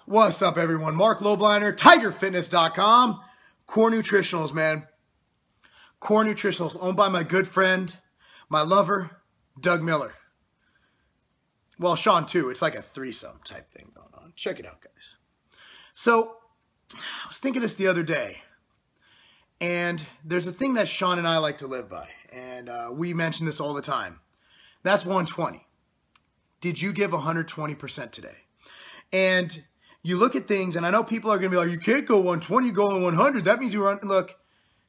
What's up, everyone? Marc Lobliner, TigerFitness.com. Core Nutritionals, man. Core Nutritionals, owned by my good friend, my lover, Doug Miller. Well, Sean, too. It's like a threesome type thing going on. Check it out, guys. So, I was thinking this the other day, and there's a thing that Sean and I like to live by, and we mention this all the time. That's 120. Did you give 120% today? And you look at things, and I know people are going to be like, you can't go 120, you go on 100. That means you run. Look,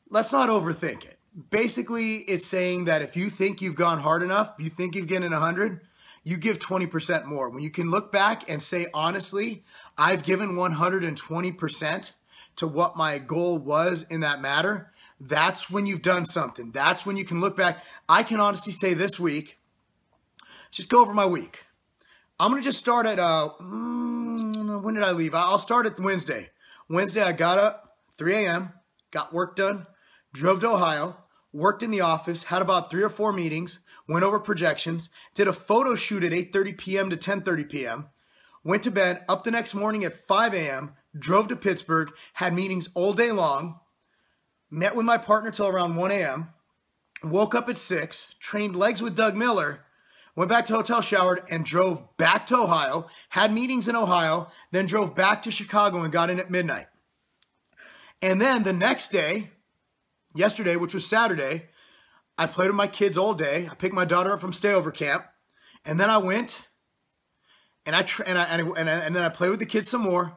let's not overthink it. Basically, it's saying that if you think you've gone hard enough, you think you've given 100, you give 20% more. When you can look back and say, honestly, I've given 120% to what my goal was in that matter, that's when you've done something. That's when you can look back. I can honestly say this week, just go over my week. I'm going to just start at, when did I leave? I'll start at Wednesday. Wednesday, I got up, 3 a.m., got work done, drove to Ohio, worked in the office, had about 3 or 4 meetings, went over projections, did a photo shoot at 8:30 p.m. to 10:30 p.m., went to bed, up the next morning at 5 a.m., drove to Pittsburgh, had meetings all day long, met with my partner till around 1 a.m., woke up at 6, trained legs with Doug Miller, went back to hotel, showered, and drove back to Ohio, had meetings in Ohio, then drove back to Chicago and got in at midnight. And then the next day, yesterday, which was Saturday, I played with my kids all day. I picked my daughter up from stayover camp, and then I went and then I played with the kids some more.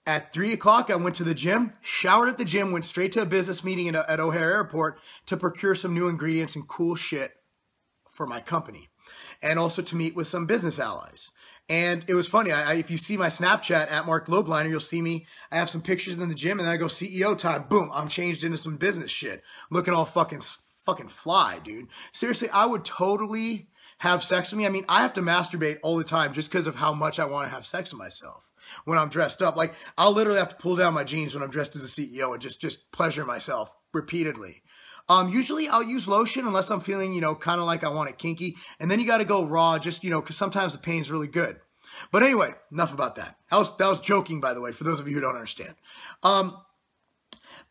At 3 o'clock, I went to the gym, showered at the gym, went straight to a business meeting at O'Hare Airport to procure some new ingredients and cool shit for my company, and also to meet with some business allies. And it was funny. If you see my Snapchat at Marc Lobliner, you'll see me. I have some pictures in the gym, and then I go CEO time. Boom, I'm changed into some business shit, looking all fucking fly, dude. Seriously, I would totally have sex with me. I mean, I have to masturbate all the time just because of how much I want to have sex with myself when I'm dressed up. Like, I'll literally have to pull down my jeans when I'm dressed as a CEO and just pleasure myself repeatedly. Usually I'll use lotion unless I'm feeling, kind of like I want it kinky. And then you got to go raw just, because sometimes the pain's really good. But anyway, enough about that. That was joking, by the way, for those of you who don't understand.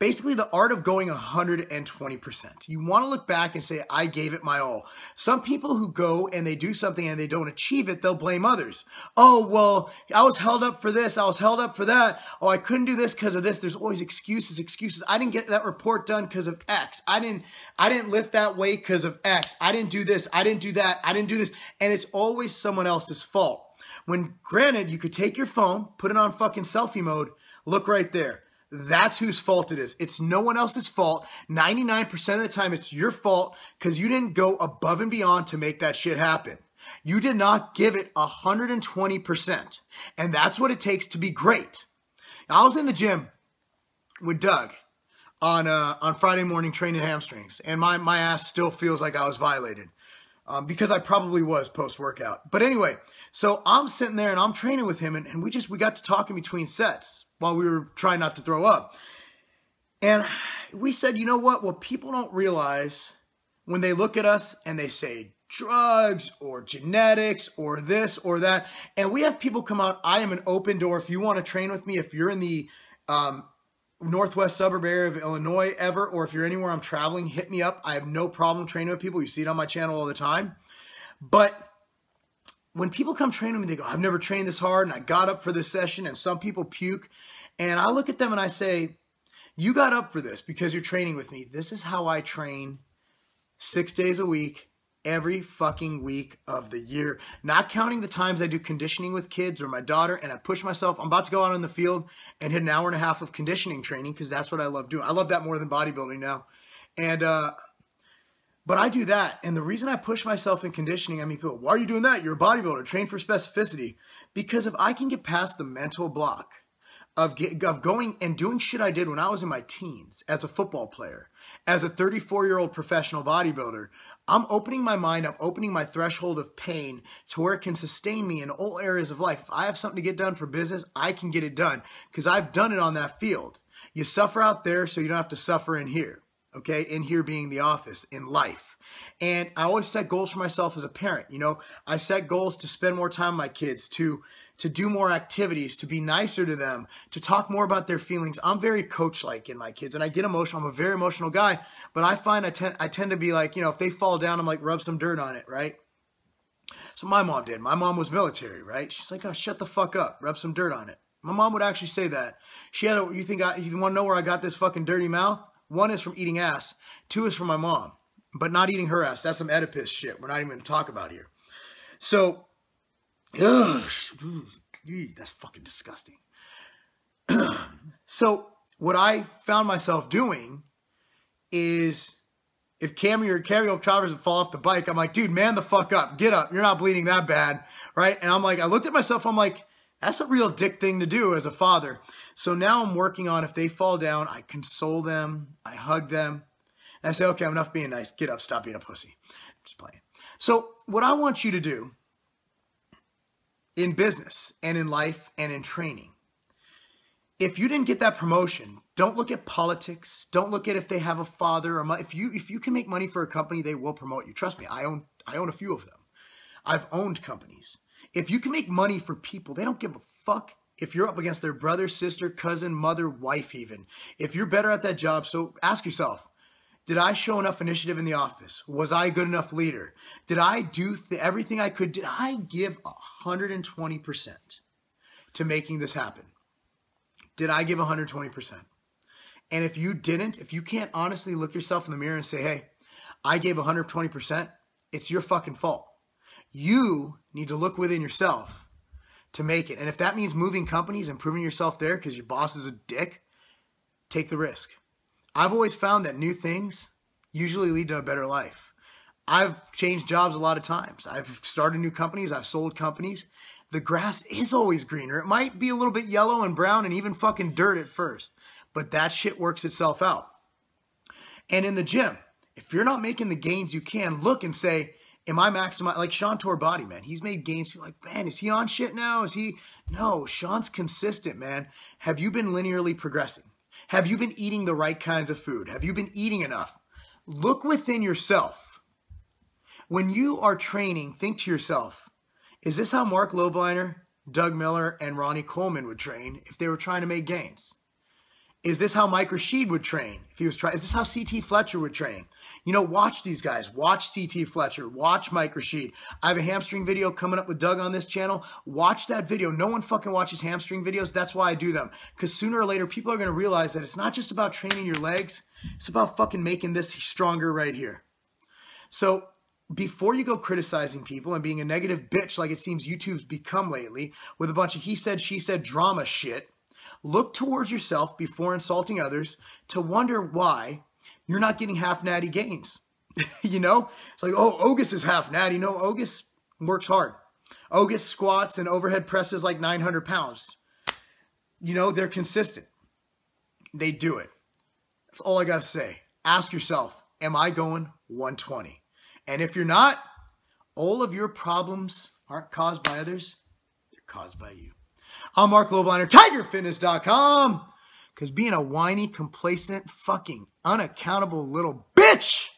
Basically, the art of going 120%. You want to look back and say, I gave it my all. Some people who go and they do something and they don't achieve it, they'll blame others. Oh, well, I was held up for this. I was held up for that. Oh, I couldn't do this because of this. There's always excuses. I didn't get that report done because of X. I didn't lift that weight because of X. I didn't do this. I didn't do that. I didn't do this. And it's always someone else's fault. When, granted, you could take your phone, put it on fucking selfie mode, look right there. That's whose fault it is. It's no one else's fault. 99% of the time, it's your fault because you didn't go above and beyond to make that shit happen. You did not give it 120%. And that's what it takes to be great. Now, I was in the gym with Doug on Friday morning training hamstrings, and my ass still feels like I was violated. Because I probably was post-workout. But anyway, so I'm sitting there and I'm training with him, and we got to talking between sets while we were trying not to throw up. And we said, you know what people don't realize when they look at us and they say drugs or genetics or this or that, and we have people come out, I am an open door. If you want to train with me, if you're in the northwest suburb area of Illinois ever, or if you're anywhere I'm traveling, hit me up. I have no problem training with people. You see it on my channel all the time. But when people come train with me, they go, I've never trained this hard, and I got up for this session, and some people puke. And I look at them and I say, you got up for this because you're training with me. This is how I train 6 days a week, every fucking week of the year. Not counting the times I do conditioning with kids or my daughter, and I push myself. I'm about to go out on the field and hit an hour and a half of conditioning training because that's what I love doing. I love that more than bodybuilding now. And, but I do that. And the reason I push myself in conditioning, I mean, people, why are you doing that? You're a bodybuilder, train for specificity. Because if I can get past the mental block of going and doing shit I did when I was in my teens as a football player, as a 34-year-old professional bodybuilder, I'm opening my mind, I'm opening my threshold of pain to where it can sustain me in all areas of life. If I have something to get done for business, I can get it done because I've done it on that field. You suffer out there so you don't have to suffer in here, okay? In here being the office, in life. And I always set goals for myself as a parent. I set goals to spend more time with my kids, to to do more activities, to be nicer to them, to talk more about their feelings. I'm very coach-like in my kids, and I get emotional. I'm a very emotional guy, but I find I tend to be like, if they fall down, I'm like, rub some dirt on it, right? So my mom did. My mom was military, right? She's like, oh, shut the fuck up. Rub some dirt on it. My mom would actually say that. You want to know where I got this fucking dirty mouth? 1 is from eating ass. 2 is from my mom, but not eating her ass. That's some Oedipus shit we're not even going to talk about here. So, that's fucking disgusting. So what I found myself doing is, if Cameo Travers would fall off the bike, I'm like, dude, man the fuck up. Get up. You're not bleeding that bad, right? And I'm like, I looked at myself, I'm like, that's a real dick thing to do as a father. So now I'm working on, if they fall down, I console them, I hug them, and I say, okay, enough being nice. Get up, stop being a pussy. Just playing. So what I want you to do in business and in life and in training, if you didn't get that promotion, don't look at politics. Don't look at if they have a father or mother. If you can make money for a company, they will promote you. Trust me, I own a few of them. I've owned companies. If you can make money for people, they don't give a fuck if you're up against their brother, sister, cousin, mother, wife even. If you're better at that job, so ask yourself, did I show enough initiative in the office? Was I a good enough leader? Did I do everything I could? Did I give 120% to making this happen? Did I give 120%? And if you didn't, if you can't honestly look yourself in the mirror and say, hey, I gave 120%, it's your fucking fault. You need to look within yourself to make it. And if that means moving companies and proving yourself there because your boss is a dick, take the risk. I've always found that new things usually lead to a better life. I've changed jobs a lot of times. I've started new companies. I've sold companies. The grass is always greener. It might be a little bit yellow and brown and even fucking dirt at first, but that shit works itself out. And in the gym, if you're not making the gains you can, look and say, am I maximizing? Like Sean Torbody, man. He's made gains. People are like, man, is he on shit now? No, Sean's consistent, man. Have you been linearly progressing? Have you been eating the right kinds of food? Have you been eating enough? Look within yourself. When you are training, think to yourself, is this how Marc Lobliner, Doug Miller, and Ronnie Coleman would train if they were trying to make gains? Is this how Mike Rashid would train if he was trying? Is this how C.T. Fletcher would train? Watch these guys. Watch C.T. Fletcher. Watch Mike Rashid. I have a hamstring video coming up with Doug on this channel. Watch that video. No one fucking watches hamstring videos. That's why I do them. Because sooner or later, people are going to realize that it's not just about training your legs. It's about fucking making this stronger right here. So before you go criticizing people and being a negative bitch like it seems YouTube's become lately with a bunch of he said, she said drama shit, look towards yourself before insulting others to wonder why you're not getting half natty gains. It's like, oh, Ogus is half natty. No, Ogus works hard. Ogus squats and overhead presses like 900 pounds. They're consistent. They do it. That's all I got to say. Ask yourself, am I going 120? And if you're not, all of your problems aren't caused by others. They're caused by you. I'm Marc Lobliner, TigerFitness.com. Because being a whiny, complacent, fucking unaccountable little bitch